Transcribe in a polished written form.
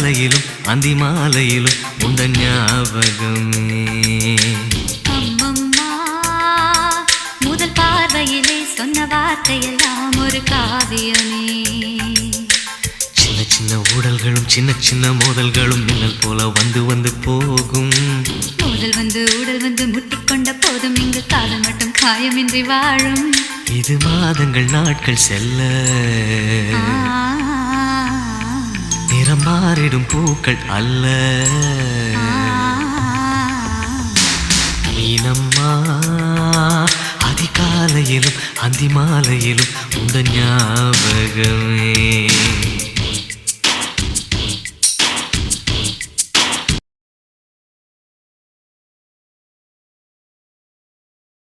அதிகாலையிலும் அந்தி மாலையிலும் உண்ட ஞாபகமே. அம்மம்மா, முதல் பார்வையிலே சொன்ன வார்த்தையெல்லாம் ஒரு காவியமே. சின்ன சின்ன ஊடல்களும் சின்ன சின்ன மோதல்களும் மின்னல் போல வந்து வந்து போகும். மோதல் வந்து ஊடல் வந்து முட்டிக்கொண்ட போதும் இங்கு காதல் மட்டும் காயமின்றி வாழும். இது மாதங்கள் நாட்கள் செல்ல நிறம் மாறிடும் பூக்கள் அல்ல. மீனம்மா, அதிகாலையிலும் அந்தி மாலையிலும் உந்த ஞாபகமே.